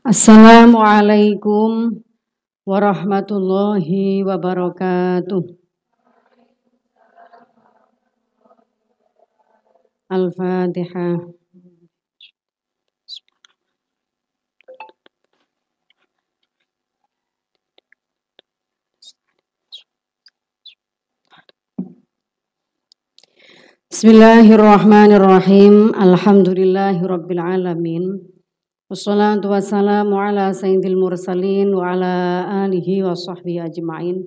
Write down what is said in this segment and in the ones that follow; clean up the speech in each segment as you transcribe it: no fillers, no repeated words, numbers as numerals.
Assalamualaikum warahmatullahi wabarakatuh. Al-Fatihah. Bismillahirrahmanirrahim. Alhamdulillahirabbil alamin. Wassalatu wassalamu ala sayyidil mursalin wa ala alihi wa sahbihi ajma'in.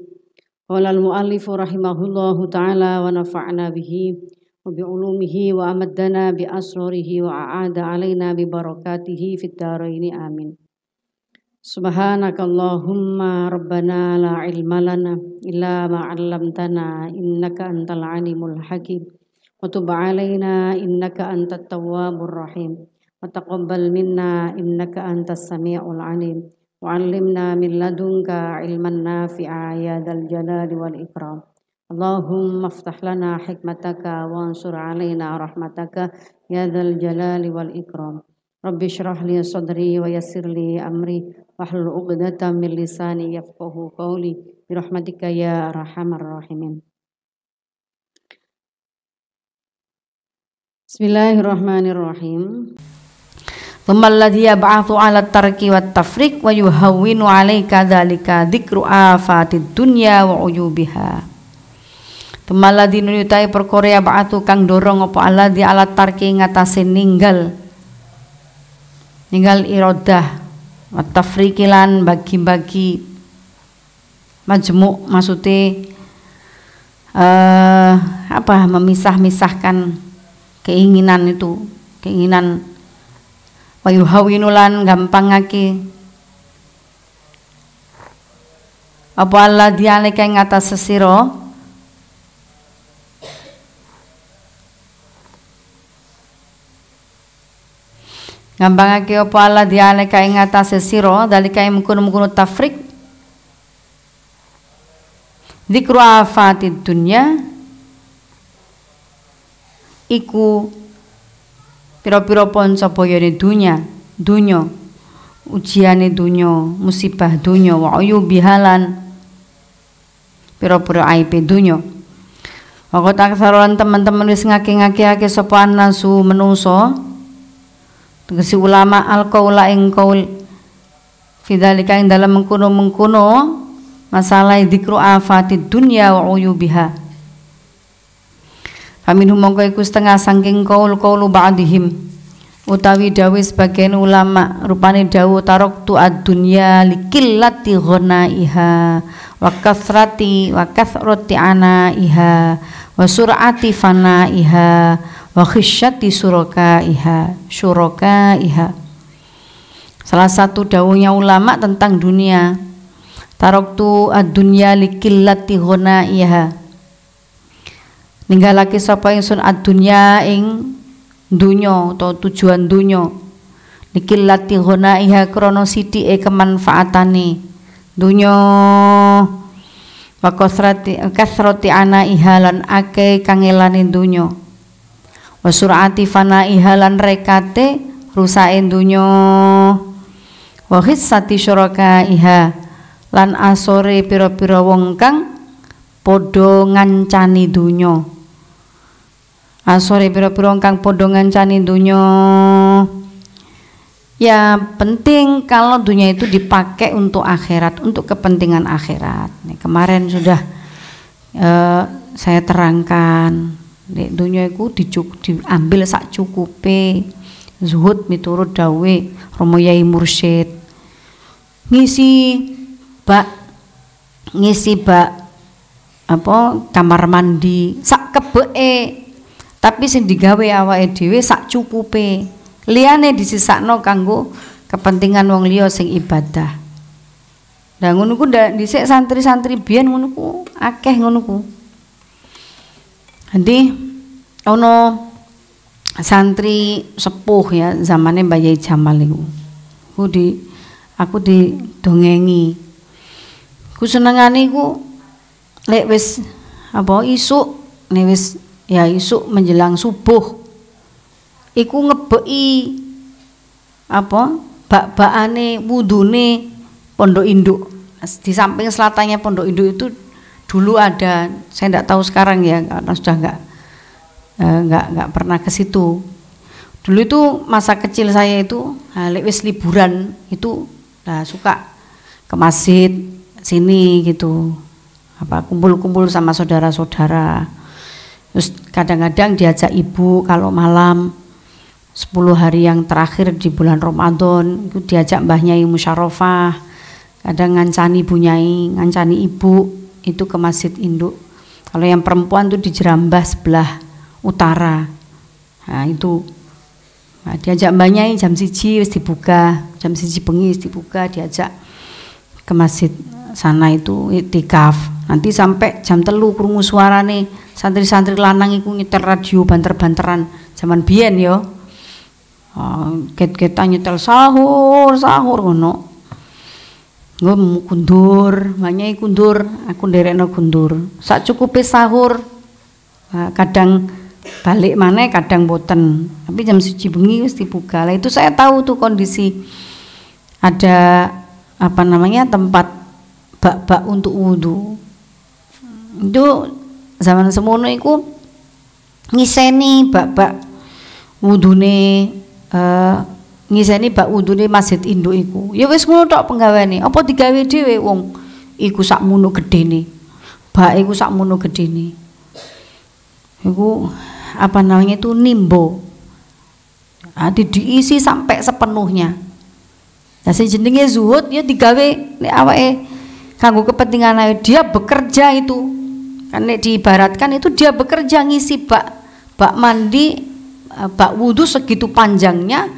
Qala al-muallifu rahimahullahu ta'ala wa nafa'na bihi wa bi'ulumihi wa amaddana bi asrarihi wa a'ada alaina bi barakatihi fid dharaini amin. Subhanakallahumma rabbana la ilma lana illa ma 'allamtana innaka antal alimul hakim. Wa tub 'alaina innaka antat tawwabur rahim. Wa taqabbal minna innaka antas sami'ul alim. Wa 'allimna min ladunka ilman nafi'a ya dzal jalali wal ikram. Allahumma iftah lana hikmataka wa ansur 'alaina rahmataka ya dzal jalali wal ikram. Rabbi shrah li sadri wa yassir li amri wahlul 'uqdatam min lisani yafqahu qawli bi rahmatika ya arhamar rahimin. Bismillahirrahmanirrahim. Tsummal ladzi yab'atsu 'ala tarki wat tafriq wa yuhawwinu 'alaika dzalika dzikru afatid dunya wa uyubiha. Tsummal ladzi nutai perkara yab'atsu kang dorong apa alladzi 'ala tarki ngatasé ninggal iradah wat tafriqi lan bagi-bagi majmu' maksudnya memisah-misahkan keinginan wa yuhawinulan gampangake apa Allah dialeka ing atas sesira gampangake apa Allah dialeka ing atas sesira dalika mungkun-mungkun tafrik dzikru afatid dunya iku pira-pira panca bayane dunya ujiane dunya musibah dunya wa ayubihalan pira-pira aibe dunya wa taksaron teman-teman wis ngake-ngake sapa nasu menungso tegese ulama alqaula ing qaul fidzalika ing dalem mengkono-mengkono masalah dzikru afatid dunya wa ayubiha. Aminhum mongko iku setengah saking qaul ba'dihim utawi dawuh sebagian ulama rupane dawuh taraktu ad-dunya likillati ghanaiha wa kathrati anaiha wa sur'ati fanaiha wa khishyati syurakaiha. Salah satu dawuhnya ulama tentang dunia, taraktu ad-dunya likillati ghanaiha, ninggalake sapa ingsun ad-dunya ing dunya atau tujuan dunya likillati ghanaiha krana sithike kemanfaatane dunya wa kasrati anaiha lan akeh kangelane dunya wa sur'ati fanaiha lan rekate rusake dunya wa khissati syurakaiha lan asore pira-pira wong kang padha ngancani dunya. Asore pira-pira kang padha ngancani dunya. Ya penting kalau dunia itu dipakai untuk akhirat, untuk kepentingan akhirat. Nih, kemarin sudah saya terangkan, dunia itu diambil sak cukupe, zuhud miturut dawe Romo Yai Mursyid. Ngisi bak kamar mandi sak kebeke, tapi sing digawe awake dhewe sak cukupe, liyane disisakno kanggo kepentingan wong liya sing ibadah. Lah ngono ku dhisik santri-santri biyen ngono ku akeh ngono ku. Nanti ono santri sepuh ya zamane Mbah Yai Jamal iku. Aku didongengi. Ku senengane iku lek wis isuk menjelang subuh iku ngebeki bak-bakane wudune Pondok Induk. Di samping selatannya Pondok Induk itu dulu ada, saya tidak tahu sekarang ya karena sudah nggak pernah ke situ. Dulu itu masa kecil saya itu wis liburan itu suka ke masjid sini gitu, kumpul-kumpul sama saudara-saudara. Terus kadang-kadang diajak ibu kalau malam 10 hari yang terakhir di bulan Ramadan itu diajak Mbah Nyai Musyarofah, kadang ngancani Bu Nyai, ngancani ibu itu ke Masjid Induk. Kalau yang perempuan itu di Jerambah sebelah utara. Nah itu diajak Mbah Nyai jam 1 wis dibuka, jam 1 bengi wis dibuka, diajak ke masjid sana itu iktikaf. Nanti sampai jam 3 krungu suarane santri-santri lanang iku nyetel radio banter-banteran zaman biyen yo. Ket-ketan nyetel sahur ngono. Nggo kundur, Mbah kundur, aku nderekno kundur. Sak cukupe sahur. Kadang balik maneh, kadang boten. Tapi jam 1 bengi wis dibuka. Lah itu saya tahu tuh kondisi ada tempat bak-bak untuk wudu. Itu zaman semono iku ngiseni bak-bak wudune ngiseni bak wudune Masjid Induk iku. Ya wis ngono tok penggaweane. Apa digawe dhewe wong iku sakmono gedene. Bak iku sakmono gedene. Iku itu nimbo. Diisi sampai sepenuhnya. Nah sing jenenge zuhud ya digawe nek awake kanggo kepentingan dia bekerja itu. Kan nek diibaratkan itu dia bekerja ngisi bak mandi, bak wudu segitu panjangnya,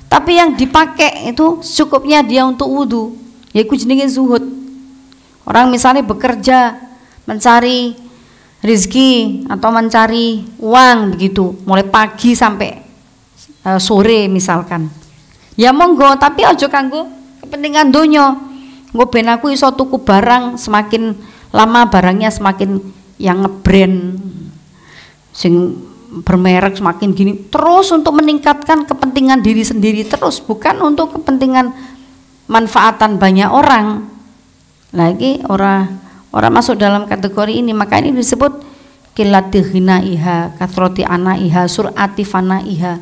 tapi yang dipakai itu cukupnya dia untuk wudu. Yaiku jenenge zuhud. Orang misalnya bekerja mencari rezeki atau mencari uang begitu, mulai pagi sampai sore misalkan. Ya monggo, tapi aja kanggo kepentingan donya. Nggo ben aku iso tuku barang, semakin lama barangnya semakin yang ngebrand sing bermerek semakin gini, terus untuk meningkatkan kepentingan diri sendiri terus, bukan untuk kepentingan manfaatan banyak orang. Lagi orang masuk dalam kategori ini, maka ini disebut qillatihina kathroti anaiha sur'ati fanaiha.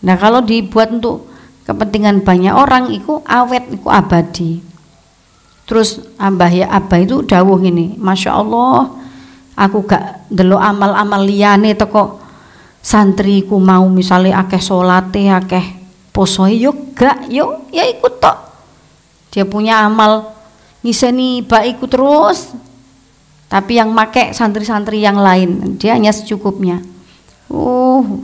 Nah kalau dibuat untuk kepentingan banyak orang itu awet, itu abadi. Terus Abah itu dawuh ini, Masya Allah aku gak ndelok amal-amal liyane teko santriku mau misalnya akeh salate, akeh posoe yo gak yo ya ikut tok. Dia punya amal ngiseni bak iku terus, tapi yang make santri-santri yang lain dia hanya secukupnya.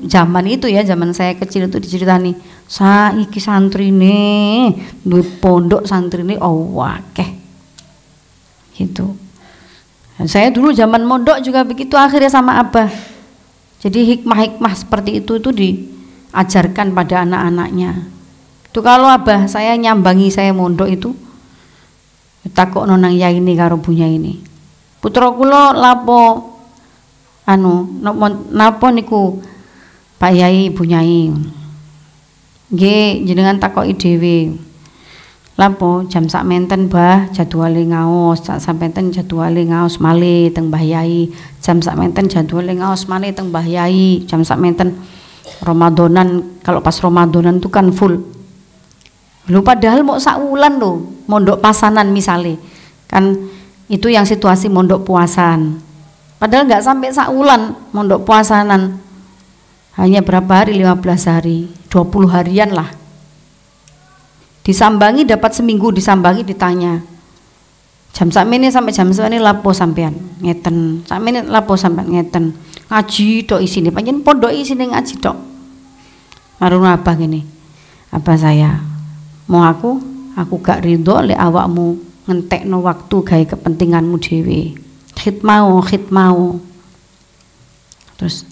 Zaman itu ya, zaman saya kecil itu diceritani, saiki santrine duwe pondok santrine akeh gitu. Dan saya dulu zaman mondok juga begitu akhirnya sama Abah. Jadi hikmah-hikmah seperti itu diajarkan pada anak-anaknya. Itu kalau Abah saya nyambangi saya mondok itu takokno nang yaine karo Bu Nyai ini. Putra kula lapo napa niku Pak Yai Bu Nyai. Nggih jenengan takoki dhewe. Lapo jam sak menten Mbah jadwale ngaos, sak menten jadwale ngaos malih teng Mbah Yai. Jam sak menten jadwale ngaos malih teng Mbah Yai. Jam sak menten Ramadanan, kalau pas Ramadanan itu kan full. Lho padahal mau sak wulan lho mondok pasanan misale. Kan itu yang situasi mondok puasan. Padahal nggak sampai sak wulan mondok puasanan. Hanya berapa hari? 15 hari, 20 harian lah. Disambangi dapat seminggu, disambangi ditanya. Jam sakmene sampai jam sakmene lapo sampean? Ngeten. Sakmene lapo sampean? Ngeten. Ngaji tok isine, pancen pondok isine ngaji tok. Marung Abah ngene. Abah saya, mau aku gak ridho lek awakmu ngentekno waktu gawe kepentinganmu dhewe. Khidmau. Terus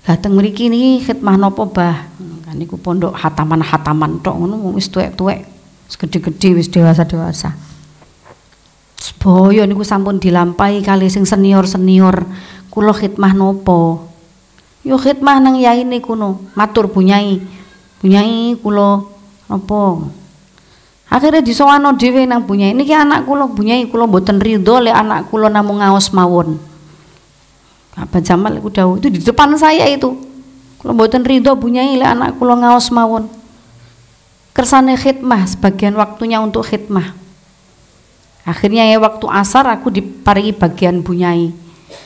dateng mriki niki khidmah napa Bah? Kan niku pondok hataman tok ngono wis tuwek-tuwek, wis gedhe-gedhe, wis dewasa-dewasa. Sedaya niku sampun dilampahi kali sing senior-senior. Kula khidmah napa? Yo khidmah nang yaine kuno. Matur Bu Nyai. Bu Nyai kula Apa? Akhirnya disowano dhewe nang Bunyai. Niki anak kula Bunyai, kula mboten ridho lek anak kula namung ngaos mawon. Abah Jamal iku dawuh itu di depan saya itu. Kula mboten ridho Bunyai lek anak kula ngaos mawon. Kersane khidmah, sebagian waktunya untuk khidmah. Akhirnya ya waktu asar aku diparingi bagian Bunyai.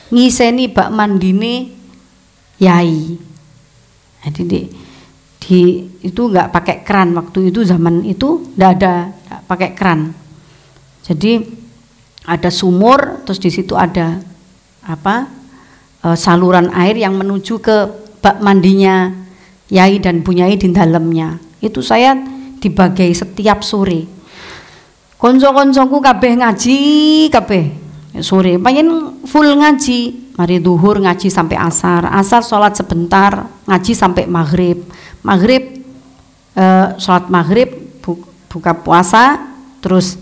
Ngiseni bak mandine yai. Jadi itu nggak pakai keran waktu itu, zaman itu nggak pakai keran. Jadi ada sumur, terus di situ ada saluran air yang menuju ke bak mandinya yai dan Bunyai di dalamnya. Itu saya dibagai setiap sore. Konco-koncoku kabeh ngaji kabeh sore, pengen full ngaji. Mari duhur ngaji sampai asar, asar sholat sebentar, ngaji sampai maghrib, sholat maghrib buka puasa, terus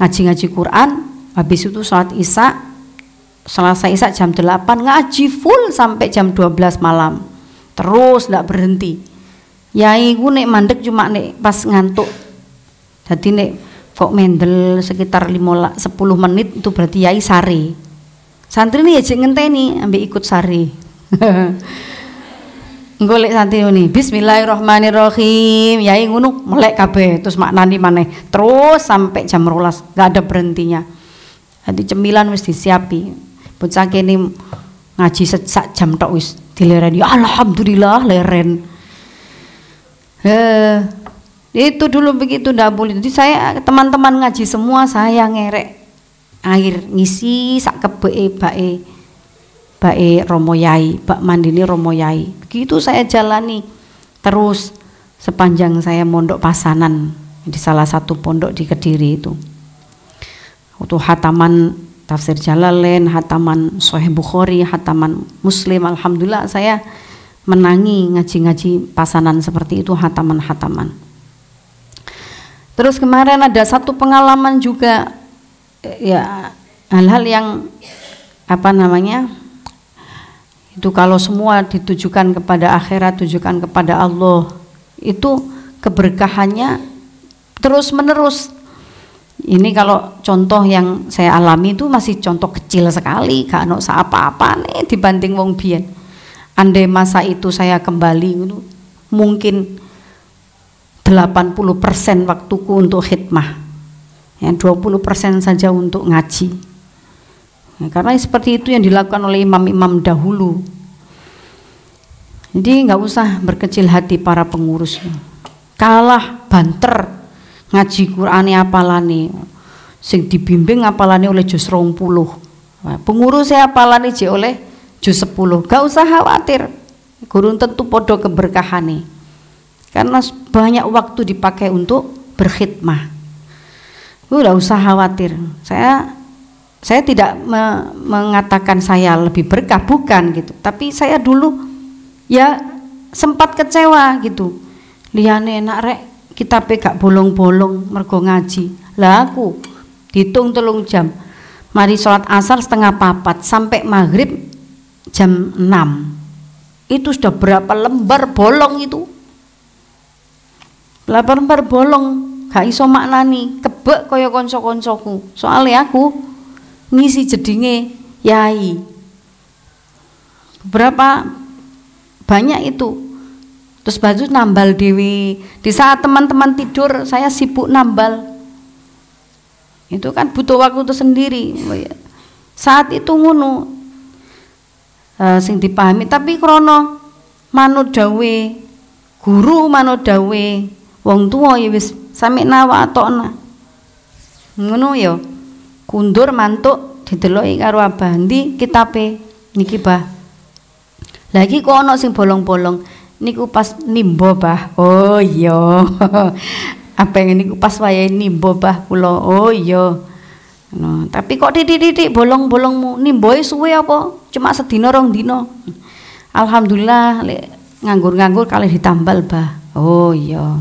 ngaji Quran, habis itu sholat isya, selesai isya jam 8 ngaji full sampai jam 12 malam, terus nggak berhenti. Yai ku nek mandek cuma nek pas ngantuk, jadi nek kok mendel sekitar 10 menit itu berarti yai sare. Santri ini ya jek ngenteni ambek ikut sare. Golek santri ini bismillahirrahmanirrahim, yai ngono melek kabeh terus maknani maneh terus sampai jam 12 enggak ada berhentinya. Jadi cemilan wis disiapi. Bocah kene ngaji sak jam tok wis dilereni. Alhamdulillah leren. Itu dulu begitu ndak boleh. Jadi saya teman-teman ngaji semua saya ngerek air ngisi sak kebeke bae Romo Yai, bak mandini Romo Yai. Begitu saya jalani terus sepanjang saya mondok Pasanan di salah satu pondok di Kediri itu. Waktu hataman tafsir Jalalain, hataman Sahih Bukhari, hataman Muslim, alhamdulillah saya menangi ngaji-ngaji Pasanan seperti itu, hataman-hataman. Terus kemarin ada satu pengalaman juga, ya hal-hal yang itu kalau semua ditujukan kepada akhirat, tujukan kepada Allah, itu keberkahannya terus menerus. Ini kalau contoh yang saya alami itu masih contoh kecil sekali, gak ono apa-apa nih dibanding wong biyen. Andai masa itu saya kembali mungkin 80% waktuku untuk khidmah, yang 20% saja untuk ngaji. Ya, karena seperti itu yang dilakukan oleh imam-imam dahulu. Jadi nggak usah berkecil hati para pengurus. Kalah banter ngaji Qur'ane apalane, sing dibimbing apalane oleh juz 20. Pengurus saya apalane je oleh juz 10. Gak usah khawatir. Gurun tentu podo keberkahane. Karena banyak waktu dipakai untuk berkhidmah. Udah usah khawatir. Saya tidak mengatakan saya lebih berkah, bukan gitu. Tapi saya dulu ya sempat kecewa gitu. Liyane enak rek kita gak bolong-bolong mergo ngaji. Lah aku dihitung 3 jam. Mari sholat asar 3:30 sampai maghrib jam 6. Itu sudah berapa lembar bolong itu? Lembar bolong, gak iso maknani, kebek kaya konco-koncoku. Soalnya aku ngisi jedinge yai. Berapa banyak itu. Terus baju nambal dewi. Di saat teman-teman tidur, saya sibuk nambal. Itu kan butuh waktu itu sendiri. Saat itu ngono, sing dipahami. Tapi krono manut dawe guru, manut dawe wong tua ya wis sami nawa atokna. Ngono ya. Kundur mantuk dideloki karo abah ndi kitabe niki bah. Lagi kok ana sing bolong-bolong niku pas nimba bah. Oh iya. Apa yang niku pas wayahe nimba bah kula. Oh iya. No, tapi kok titik-titik bolong-bolongmu nimboe suwe apa? Cuma sedina 2 dina. Alhamdulillah lek nganggur-nganggur kalih ditambal bah. Oh iya.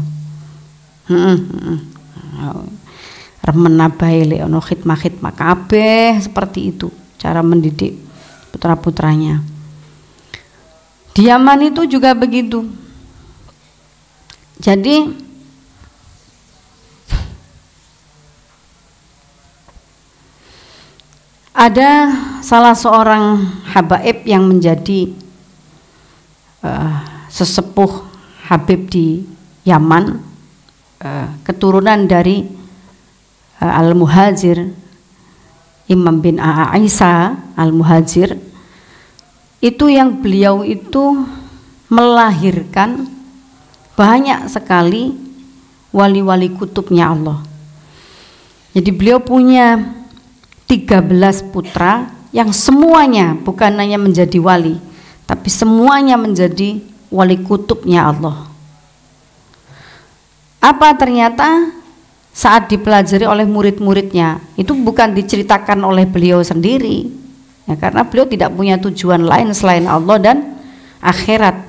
Remen abahe lek ana khidmah-khidmah kabeh seperti itu cara mendidik putra-putranya. Di Yaman itu juga begitu. Jadi Ada salah seorang habaib yang menjadi sesepuh Habib di Yaman, keturunan dari Al-Muhajir, Imam bin Isa Al-Muhajir, itu yang beliau itu melahirkan banyak sekali wali-wali kutubnya Allah. Jadi beliau punya 13 putra yang semuanya bukan hanya menjadi wali, tapi semuanya menjadi wali kutubnya Allah. Apa ternyata saat dipelajari oleh murid-muridnya, itu bukan diceritakan oleh beliau sendiri, ya, karena beliau tidak punya tujuan lain selain Allah dan akhirat,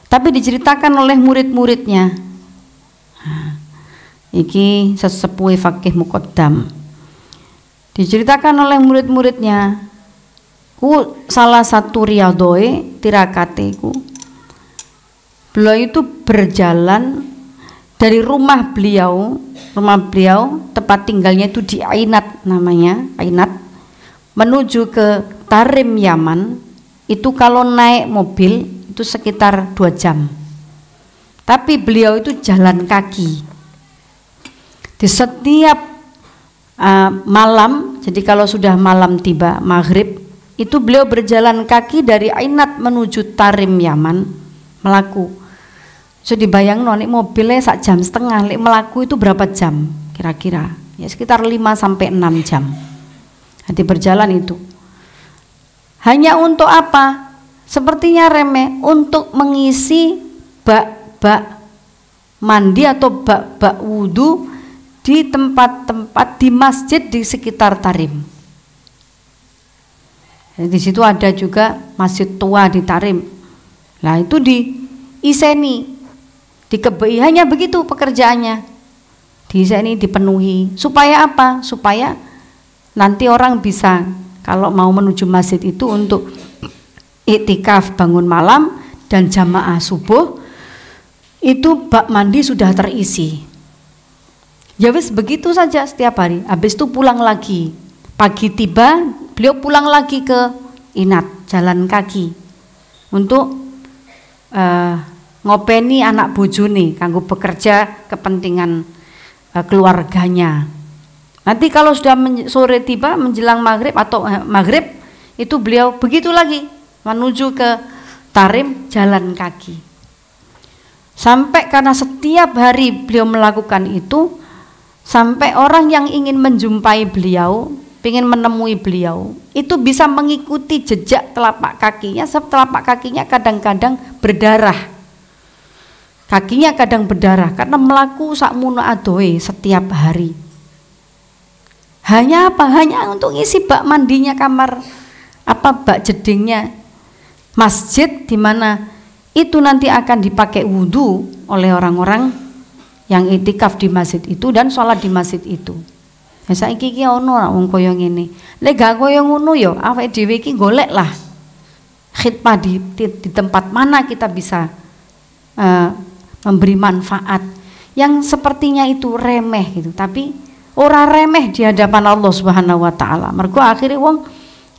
tapi diceritakan oleh murid-muridnya. Iki sesepuh fakih muqaddam, diceritakan oleh murid-muridnya, ku salah satu riyadoe tirakate ku, beliau itu berjalan dari rumah beliau tempat tinggalnya itu di Ainat, namanya Ainat, menuju ke Tarim Yaman, itu kalau naik mobil itu sekitar 2 jam, tapi beliau itu jalan kaki di setiap malam. Jadi kalau sudah malam tiba maghrib, itu beliau berjalan kaki dari Ainat menuju Tarim Yaman, melaku. So dibayang nih mobilnya 1,5 jam, melaku itu berapa jam kira-kira? Ya sekitar 5-6 jam. Hati berjalan itu. Hanya untuk apa? Sepertinya remeh, untuk mengisi bak mandi atau bak wudhu di tempat-tempat di masjid di sekitar Tarim. Di situ ada juga masjid tua di Tarim. Nah itu diiseni, dikebei, hanya begitu pekerjaannya. Diiseni, dipenuhi. Supaya apa? Supaya nanti orang bisa kalau mau menuju masjid itu untuk iktikaf bangun malam dan jamaah subuh, itu bak mandi sudah terisi. Ya wis begitu saja setiap hari. Habis itu pulang lagi. Pagi tiba, beliau pulang lagi ke Inat, jalan kaki untuk ngopeni anak bojone kanggo bekerja kepentingan keluarganya. Nanti kalau sudah sore tiba menjelang maghrib atau maghrib, itu beliau begitu lagi menuju ke Tarim jalan kaki. Sampai karena setiap hari beliau melakukan itu, sampai orang yang ingin menjumpai beliau, ingin menemui beliau, itu bisa mengikuti jejak telapak kakinya. Sebab telapak kakinya kadang-kadang berdarah, kakinya kadang berdarah karena melaku sakmono adoe setiap hari. Hanya apa? Hanya untuk ngisi bak mandinya kamar, bak jedingnya masjid, di mana itu nanti akan dipakai wudhu oleh orang-orang yang itikaf di masjid itu dan sholat di masjid itu. Ya saiki iki ono wong kaya ngene. Lek gak kaya ngono ya awake dhewe iki golek lah khidmah di tempat mana kita bisa memberi manfaat yang sepertinya itu remeh gitu, tapi ora remeh di hadapan Allah Subhanahu wa taala. Mergo akhirnya wong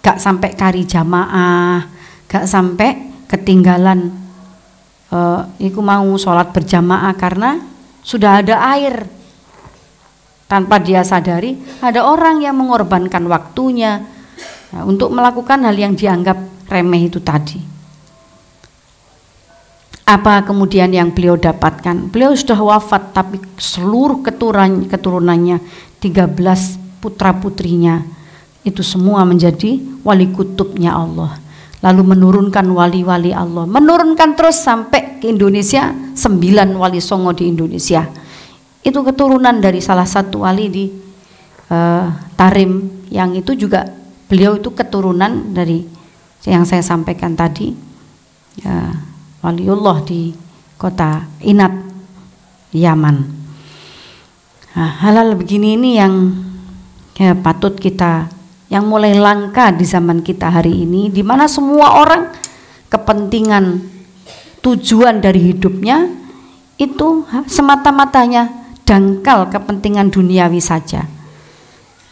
gak sampai kari jamaah, gak sampai ketinggalan iku mau sholat berjamaah karena sudah ada air. Tanpa dia sadari ada orang yang mengorbankan waktunya untuk melakukan hal yang dianggap remeh itu tadi. Apa kemudian yang beliau dapatkan? Beliau sudah wafat, tapi seluruh keturunannya 13 putra putrinya itu semua menjadi wali kutubnya Allah. Lalu menurunkan wali-wali Allah, menurunkan terus sampai ke Indonesia, 9 wali songo di Indonesia. Itu keturunan dari salah satu wali di Tarim, yang itu juga beliau itu keturunan dari yang saya sampaikan tadi, waliullah di kota Inat, Yaman. Nah, hal-hal begini ini yang patut kita, yang mulai langka di zaman kita hari ini, di mana semua orang kepentingan tujuan dari hidupnya itu semata-matanya dangkal kepentingan duniawi saja.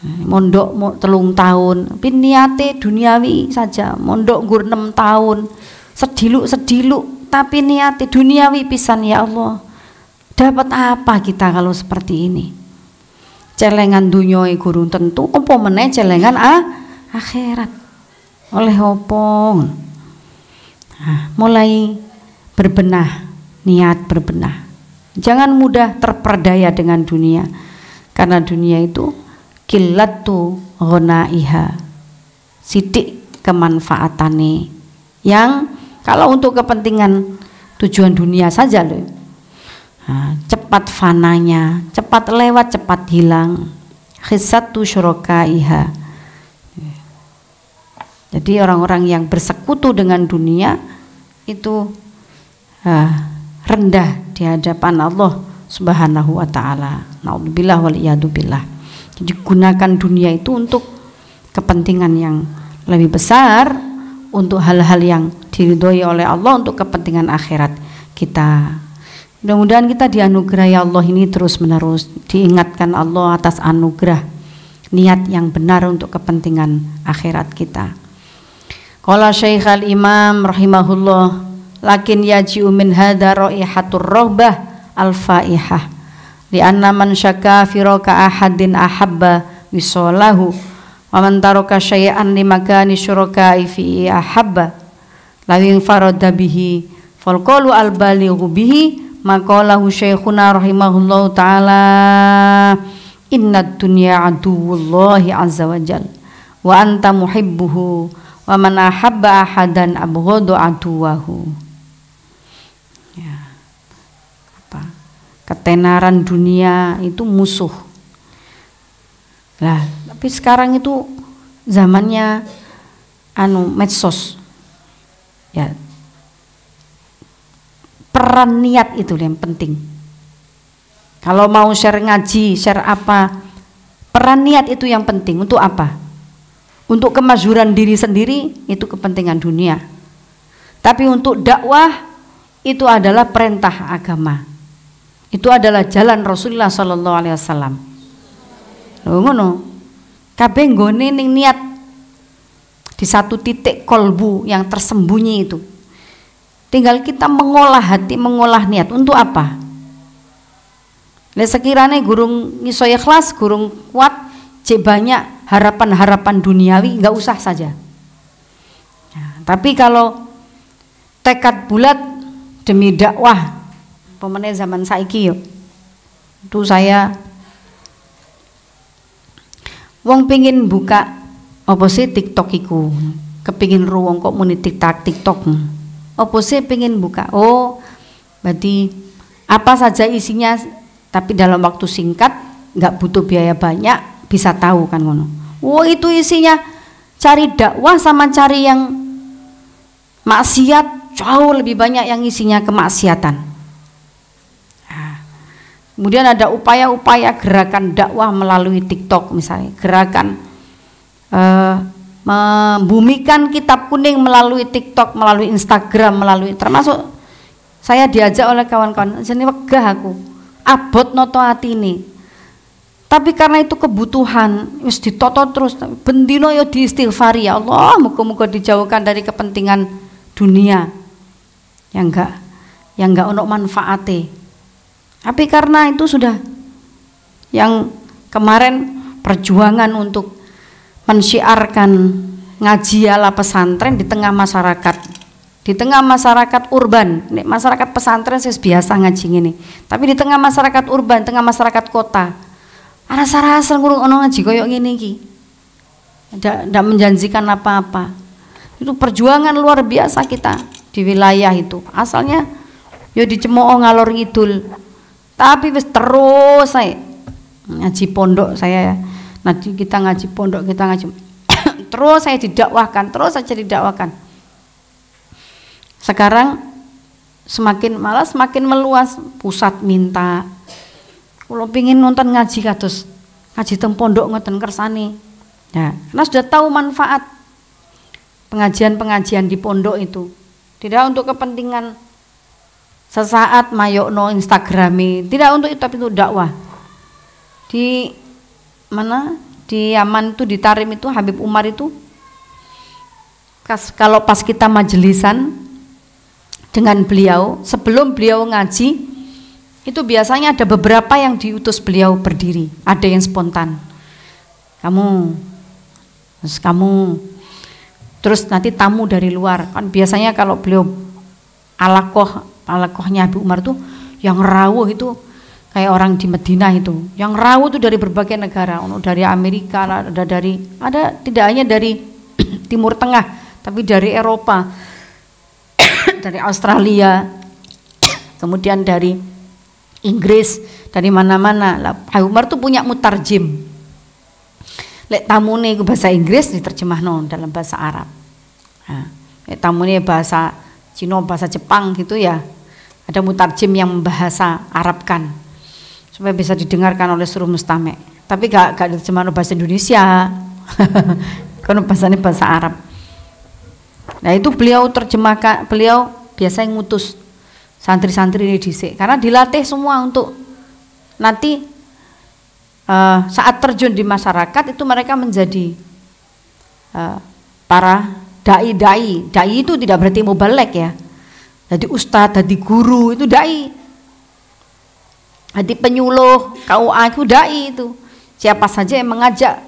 mondok 3 tahun, tapi niate duniawi saja, mondok gur 6 tahun, sediluk tapi niate duniawi pisan. Ya Allah, dapat apa kita kalau seperti ini? Celengan dunia gurung tentu, opo meneh celengan akhirat. Oleh opong. Mulai berbenah, niat berbenah. Jangan mudah terperdaya dengan dunia, karena dunia itu qillatu ghanaiha, sidik kemanfaatane, yang kalau untuk kepentingan tujuan dunia saja loh, cepat fananya, cepat lewat, cepat hilang. Khissatu syurakaiha. Jadi orang-orang yang bersekutu dengan dunia itu rendah di hadapan Allah Subhanahu wa taala. Naudzubillah wal iyadzubillah. Jadi gunakan dunia itu untuk kepentingan yang lebih besar, untuk hal-hal yang diridhoi oleh Allah, untuk kepentingan akhirat kita. Mudah-mudahan kita dianugerahi Allah ini terus-menerus, diingatkan Allah atas anugerah niat yang benar untuk kepentingan akhirat kita. Qala Syekh al-Imam rahimahullah, lakin yaji'u min hadza raihatur rahbah al-faihah li'anna man syaka firaka ahadin ahabba wisalahu wa man taraka syai'an li makani syurakai fi ahabba lawin farada bihi fal qalu al-balighu bihi maqalahu syekhuna rahimahullahu ta'ala innad dunya aduwullahi azza wa jal wa anta muhibbuhu wa man ahabba ahadan abghadu aduwahu. Ya. Ketenaran dunia itu musuh. Lah, tapi sekarang itu zamannya medsos. Ya. Peran niat itu yang penting. Kalau mau share ngaji, share apa, peran niat itu yang penting. Untuk apa? Untuk kemajuran diri sendiri itu kepentingan dunia. Tapi untuk dakwah itu adalah perintah agama. Itu adalah jalan Rasulullah sallallahu alaihi wasallam. Lho ngono. Kabeh nggone ning niat di satu titik kolbu yang tersembunyi itu. Tinggal kita mengolah hati, mengolah niat. Untuk apa? Lah sekiranya gurung iso ikhlas, gurung kuat, cek banyak harapan-harapan duniawi, nggak usah saja. Nah, tapi kalau tekad bulat demi dakwah, pemenang zaman saiki yuk, itu saya wong pingin buka apa sih TikTok iku, kepingin ruang kok muni TikTok, apa sih pingin buka? Oh, berarti apa saja isinya, tapi dalam waktu singkat, nggak butuh biaya banyak, bisa tahu kan ngono. Oh itu isinya cari dakwah sama cari yang maksiat, jauh lebih banyak yang isinya kemaksiatan. Nah, kemudian ada upaya-upaya gerakan dakwah melalui TikTok misalnya, gerakan membumikan kitab kuning melalui TikTok, melalui Instagram, melalui, termasuk saya diajak oleh kawan-kawan, jadi wegah aku, abot noto atine. Tapi karena itu kebutuhan, wis ditoto terus, bendino yo diistighfari, ya Allah, muga-muga dijauhkan dari kepentingan dunia yang enggak ono manfaate. Tapi karena itu sudah yang kemarin perjuangan untuk mensyiarkan ngaji ala pesantren di tengah masyarakat urban. Nek masyarakat pesantren sih biasa ngaji ngene. Tapi di tengah masyarakat urban, tengah masyarakat kota, rasa-rasa ngurung ono ngaji koyok ngene iki. Ndak menjanjikan apa-apa. Itu perjuangan luar biasa kita di wilayah itu. Asalnya yo dicemooh ngalor ngidul. Tapi wis terus saya ngaji pondok saya. Nanti kita ngaji pondok, kita ngaji terus saya didakwahkan, terus saja didakwahkan. Sekarang semakin malas, semakin meluas, pusat minta. Kalau pingin nonton ngaji kados ngaji teng pondok ngoten kersane. Ya, karena sudah tahu manfaat pengajian-pengajian di pondok itu. Tidak untuk kepentingan sesaat mayokno Instagrami, tidak untuk itu, tapi untuk dakwah. Di mana di Yaman itu, di Tarim itu Habib Umar itu kalau pas kita majelisan dengan beliau, sebelum beliau ngaji itu biasanya ada beberapa yang diutus beliau berdiri, ada yang spontan, terus nanti tamu dari luar. Kan biasanya kalau beliau alakohnya Habib Umar tuh yang rawuh itu kayak orang di Madinah itu, yang rawuh itu dari berbagai negara, dari Amerika, ada tidak hanya dari Timur Tengah, tapi dari Eropa, dari Australia, kemudian dari Inggris, dari mana-mana. Habib Umar tuh punya mutarjim. Lek tamune iku bahasa Inggris diterjemahno dalam bahasa Arab. Nah, lek tamune bahasa Cina, bahasa Jepang gitu ya, ada mutarjim yang membahasa Arabkan supaya bisa didengarkan oleh seluruh mustami'. Tapi gak diterjemahno bahasa Indonesia. Karena bahasanya bahasa Arab. Nah, itu beliau terjemahkan, beliau biasa ngutus santri-santri ini dhisik karena dilatih semua untuk nanti saat terjun di masyarakat itu mereka menjadi para dai itu tidak berarti mubalek ya, jadi ustadz, jadi guru itu dai, jadi penyuluh KUA itu dai, itu siapa saja yang mengajak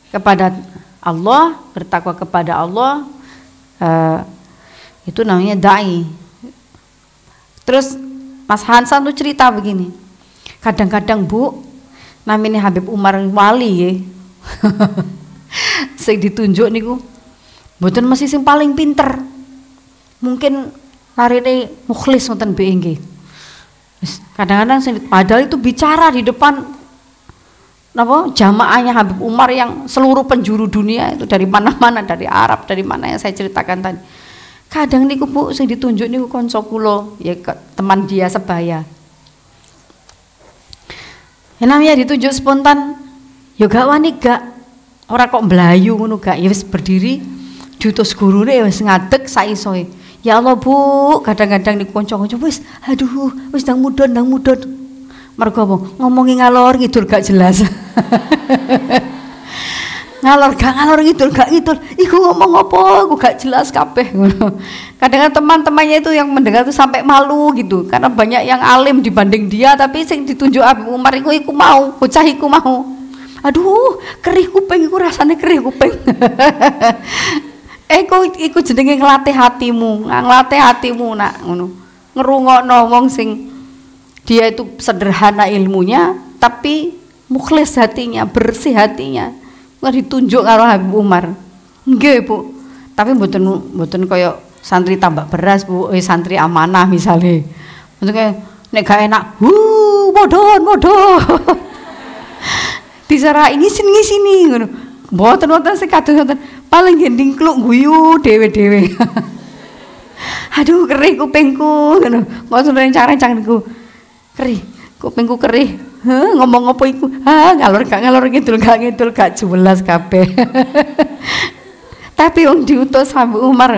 kepada Allah, bertakwa kepada Allah, itu namanya dai. Terus Mas Hansan tuh cerita begini, kadang-kadang Bu, namanya Habib Umar wali ya. Saya ditunjuk niku mboten mesti sing paling pinter. Mungkin larine mukhlis ngoten be nggih. Kadang-kadang padahal itu bicara di depan apa jamaahnya Habib Umar yang seluruh penjuru dunia itu, dari mana-mana, dari Arab, dari mana yang saya ceritakan tadi. Kadang niku Bu sing ditunjuk niku kanca kula ya, teman dia sebaya. Yang namanya ditunjuk spontan, ya gak wani gak, ora kok mblayu ngono gak, ya wis berdiri, diutus gurune ya wis ngadeg saisoe. Ya Allah Bu, kadang-kadang niku kanca-kanca wis, aduh, wis ndang mudhun. Mergo apa? Ngomongi ngalor ngidul gak jelas. ngalor ngidul gak ngidul. Iku ngomong apa? Aku gak jelas kabeh ngono. Kadang-kadang teman-temannya itu yang mendengar itu sampai malu gitu, karena banyak yang alim dibanding dia, tapi sing ditunjuk Habib Umar iku mau, bocah iku mau. Aduh, kerih kuping iku rasane kerih kuping. Iku jenenge nglatih hatimu nak ngono. Ngrungokno wong sing dia itu sederhana ilmunya tapi mukhlis hatinya, bersih hatinya. Nggak ditunjuk karo Habib Umar. Nggih, Bu. Tapi mboten kaya santri tambak beras Bu, santri amanah misalnya. Maksudnya nek gak enak, modon. Disarai ngisini ngono. Mboten sekados ngoten. Paling gending kluk guyu dhewe-dhewe. Aduh, kerih kupingku ngono. Ngoten rencang-rencang niku. Kerih, kupingku kerih. Ngomong apa iku? Ngalor ngidul gak jelas kabeh. Tapi wong diutus Habib Umar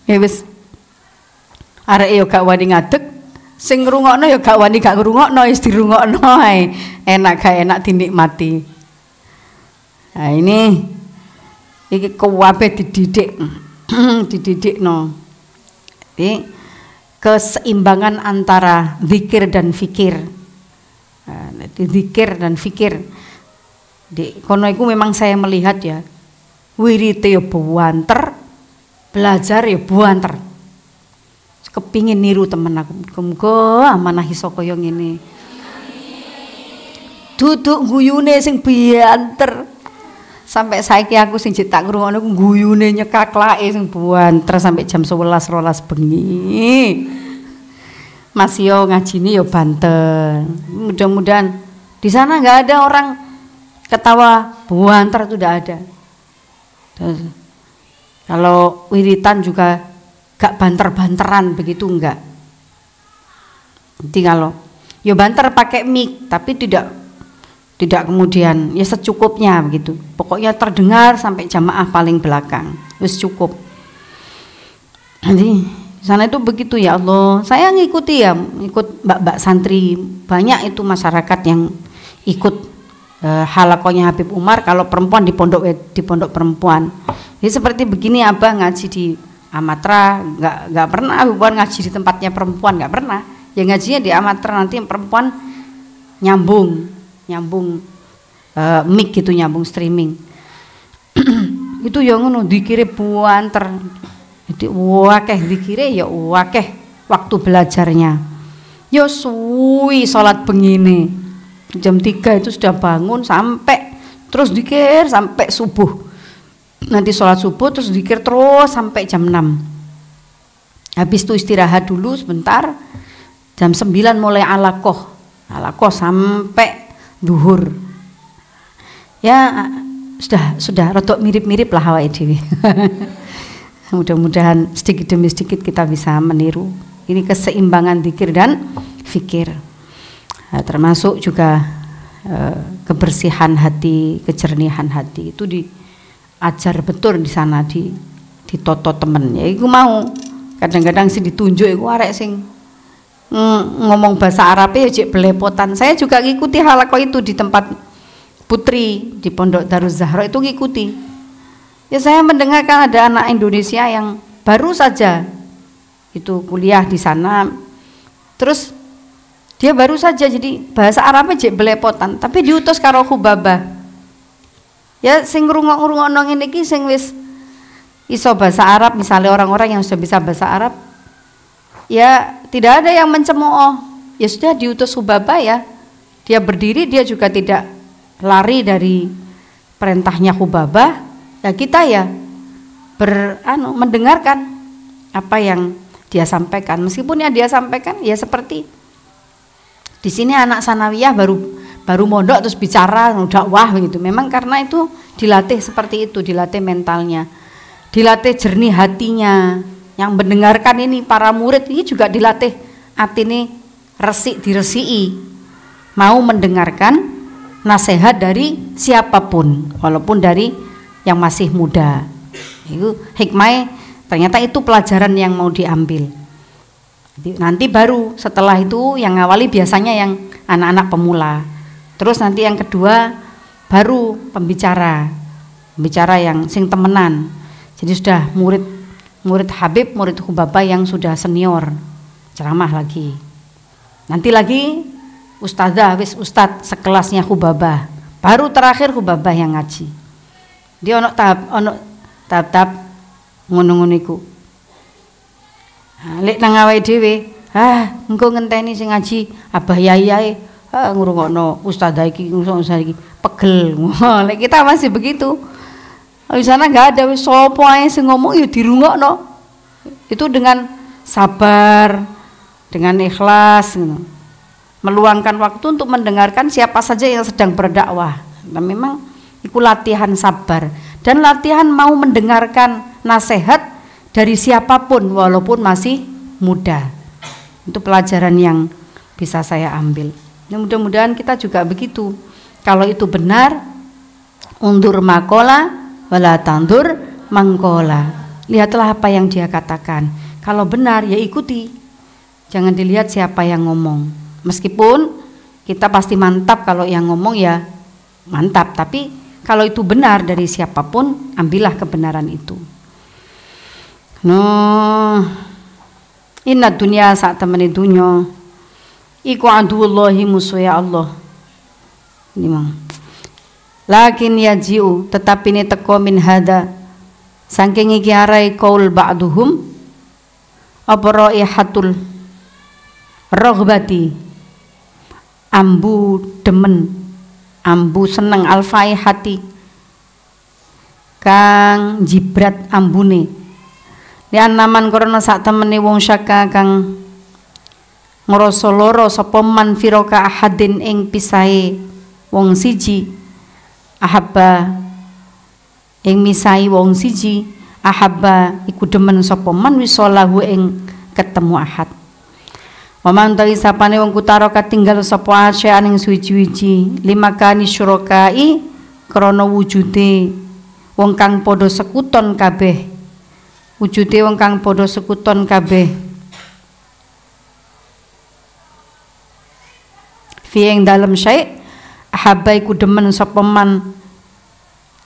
ya wis arek yo gak wani ngadeg, sing ngrungokno yo gak wani gak ngrungokno, wis dirungokno ae. Enak gak enak dinikmati. Nah iki kabeh dididikno. Iki keseimbangan antara zikir dan fikir. Zikir dan fikir. Di kono iku memang saya melihat ya, wirite ya buanter, belajar ya buanter. Kepingin niru temen aku, muga amanah iso kaya ngene. Duduk guyune sing buanter. Sampai saiki aku sing tak ngrungokno guyune nyekak lae sing buanter sampai jam 11-12 bengi. Mas yo ngajine yo banten. Mudah-mudahan di sana nggak ada orang ketawa buanter, itu tidak ada. Terus, kalau wiritan juga gak banter-banteran begitu enggak. Jadi kalau yo banter pakai mic tapi tidak kemudian ya secukupnya begitu. Pokoknya terdengar sampai jamaah paling belakang. Wis cukup. Jadi sana itu begitu ya Allah. Saya ngikuti ya, ikut mbak-mbak santri, banyak itu masyarakat yang ikut halakonya Habib Umar, kalau perempuan di pondok perempuan. Jadi seperti begini Abah ngaji di Amatra, nggak pernah Habib Umar ngaji di tempatnya perempuan, nggak pernah. Ya ngajinya di Amatra, nanti perempuan nyambung mic gitu, nyambung streaming. Itu yang ngono dikire buanter. Jadi wakeh dikire ya wakeh waktu belajarnya. Ya suwi salat begini. Jam 3 itu sudah bangun sampai terus dikir sampai subuh. Nanti sholat subuh terus dikir terus sampai jam 6. Habis itu istirahat dulu sebentar. Jam 9 mulai alakoh sampai duhur. Ya sudah rotok mirip-mirip lah awake dhewe. Mudah-mudahan sedikit demi sedikit kita bisa meniru. Ini keseimbangan zikir dan fikir. Termasuk juga kebersihan hati, kejernihan hati itu diajar betul di sana di toto temen. Ya iku mau kadang-kadang sih ditunjuk iku arek sing ngomong bahasa Arab ya cek belepotan. Saya juga ngikuti halaqah itu di tempat Putri di Pondok Daruz Zahra itu ngikuti. Ya saya mendengarkan ada anak Indonesia yang baru saja itu kuliah di sana. Terus dia baru saja jadi bahasa Arabnya cek belepotan, tapi diutus karo Khubabah. Ya sing ngrungok-ngrungokno ngene iki sing wis iso bahasa Arab, misalnya orang-orang yang sudah bisa bahasa Arab. Ya tidak ada yang mencemooh. Ya sudah diutus Khubabah ya. Dia berdiri, dia juga tidak lari dari perintahnya Khubabah. Ya kita ya mendengarkan apa yang dia sampaikan, meskipun yang dia sampaikan ya seperti di sini anak sanawiyah baru mondok terus bicara dakwah begitu. Memang karena itu dilatih seperti itu, dilatih mentalnya, dilatih jernih hatinya. Yang mendengarkan ini para murid ini juga dilatih hati ini diresiki, mau mendengarkan nasihat dari siapapun, walaupun dari yang masih muda. Itu hikmah, ternyata itu pelajaran yang mau diambil. Nanti baru setelah itu yang ngawali biasanya yang anak-anak pemula. Terus nanti yang kedua baru pembicara yang sing temenan. Jadi sudah murid Habib, murid Khubabah yang sudah senior ceramah lagi. Nanti lagi ustadzah ustadz sekelasnya Khubabah. Baru terakhir Khubabah yang ngaji. Dia ono tahap ngono-ngono iku. Lek nang awake dhewe, engko ngenteni sing ngaji Abah Yai ngrungokno ustadzah iki pegel. Lek kita masih begitu. Di sana enggak ada wis sapa ae sing ngomong ya dirungokno. Itu dengan sabar, dengan ikhlas, meluangkan waktu untuk mendengarkan siapa saja yang sedang berdakwah. Nah, memang itu latihan sabar dan latihan mau mendengarkan nasihat dari siapapun walaupun masih muda. Itu pelajaran yang bisa saya ambil. Ya, mudah-mudahan kita juga begitu. Kalau itu benar, undur makola wala tandur mangkola. Lihatlah apa yang dia katakan. Kalau benar ya ikuti. Jangan dilihat siapa yang ngomong. Meskipun kita pasti mantap kalau yang ngomong ya mantap, tapi kalau itu benar dari siapapun, ambillah kebenaran itu. Inna dunya sak temene dunya iku adullahi musuh Allah. Ini mang. Lakin yaji'u tetapi ini teko min hada saking iki arai qaul ba'duhum apa raihatul raghbati ambu demen ambu seneng alfaihati kang jibrat ambune lian naman korona sak temene wong syaka kang ngrasa lara sapa man firaka ahadin ing pisahe wong siji ahabba ing misai wong siji ahabba iku demen sapa man wisalahu ing ketemu ahad. Waman tawi sapane wong kutaro katinggal sapa asyan ing suwi-wiji limakani syurakai krana wujude wong kang padha sekuton kabeh. Wujude wong kang padha sekuton kabeh fi ing dalem syai ahabba iku demen sapa man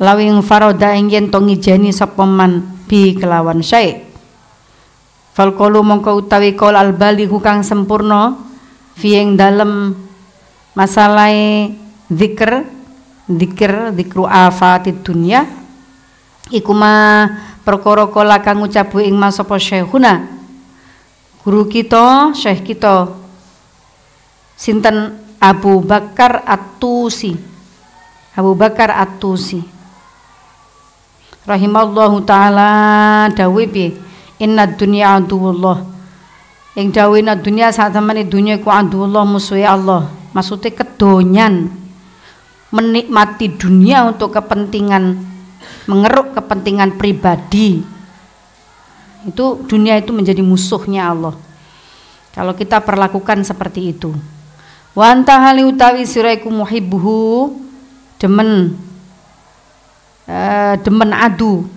lawing faroda ing yen to ngijeni sapa man bi kelawan syai fal qalu mongko utawi qaul al balighu kang sempurna fi ing dalem masalahe zikru afatid dunya iku ma perkara kala kang ngucapu ing mas sapa syekhuna guru kita syekh kita sinten Abu Bakar At-Tusi rahimallahu taala dawuh piye inna dunya aduwullah ing dawuh inna dunya sak temene dunya iku aduwullah musuhe Allah maksudnya kedonyan menikmati dunia untuk kepentingan mengeruk kepentingan pribadi itu dunia itu menjadi musuhnya Allah kalau kita perlakukan seperti itu wa anta hali utawi siraiku muhibbuhu demen adu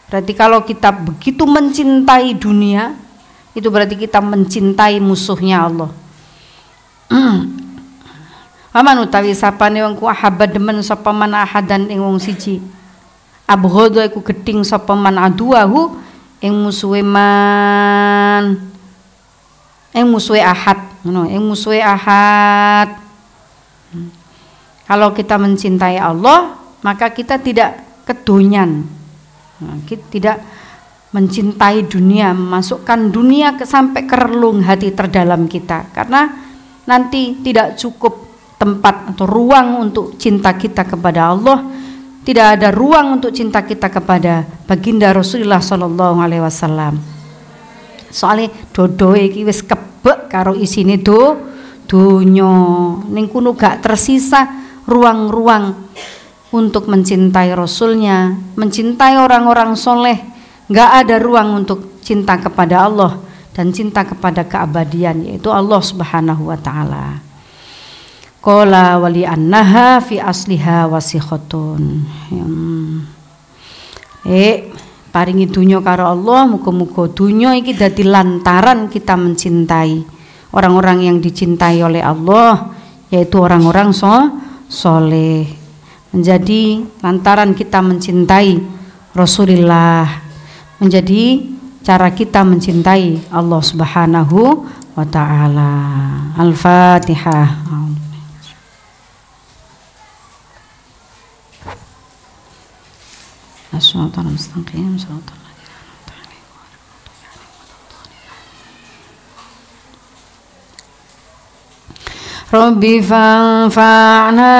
berarti kalau kita begitu mencintai dunia itu berarti kita mencintai musuhnya Allah aman utawi sapane wong ku ahabba demen sapa man ahadan ing wong siji abghadha iku gedhing sapa man aduwahu ing musuhe man ing musuhe ahad kalau kita mencintai Allah maka kita tidak kedonyan kita tidak mencintai dunia memasukkan dunia sampai ke relung hati terdalam kita karena nanti tidak cukup tempat atau ruang untuk cinta kita kepada Allah tidak ada ruang untuk cinta kita kepada baginda Rasulullah sallallahu alaihi wasallam soalnya dodoe iki wis kebek karo isine donya ning kuno gak tersisa ruang-ruang untuk mencintai Rasulnya mencintai orang-orang soleh gak ada ruang untuk cinta kepada Allah dan cinta kepada keabadian yaitu Allah Subhanahu wa taala qala wali annaha fi asliha wasikhatun paringi dunya karo Allah muga-muga dunya iki dadi lantaran kita mencintai orang-orang yang dicintai oleh Allah yaitu orang-orang soleh menjadi lantaran kita mencintai Rasulullah menjadi cara kita mencintai Allah Subhanahu wa taala. Al-Fatihah. As-salatul mustaqim salatul Rabbi fanfa'na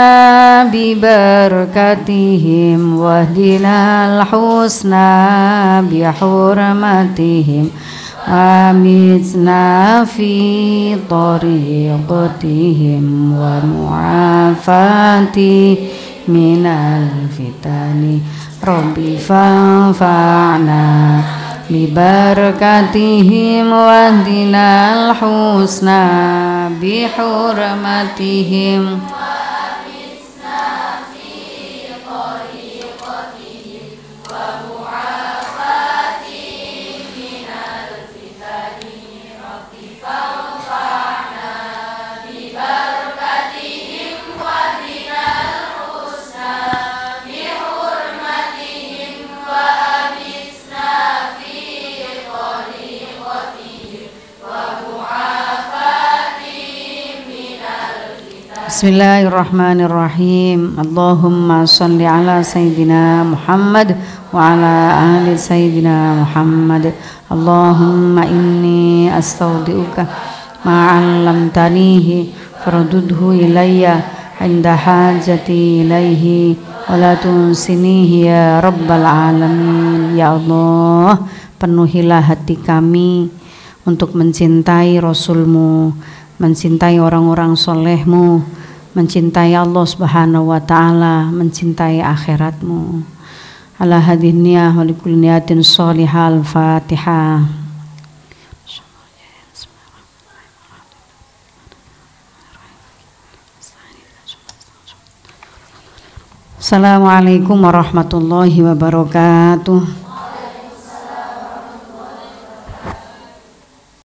bi barakatihim wahdinal husna bi hurmatihim amitna fi tariqatihim wa mu'afati minal fitani Rabbi fanfa'na bi barakatihim wahdinal husna bi hurmatihim Bismillahirrahmanirrahim. Allahumma salli ala Sayyidina Muhammad wa ala ali Sayyidina Muhammad. Allahumma inni astaudiuka ma'allamtanihi fardudhu ilayya inda hajati ilaihi wa la tunsinihi ya rabbal alamin. Ya Allah, penuhilah hati kami untuk mencintai Rasulmu, mencintai orang-orang solehmu, mencintai Allah Subhanahu wa ta'ala, mencintai akhiratmu. Ala hadhihi niyah wa likulli niyatin shalihah. Al-Fatihah. Assalamualaikum warahmatullahi wabarakatuh.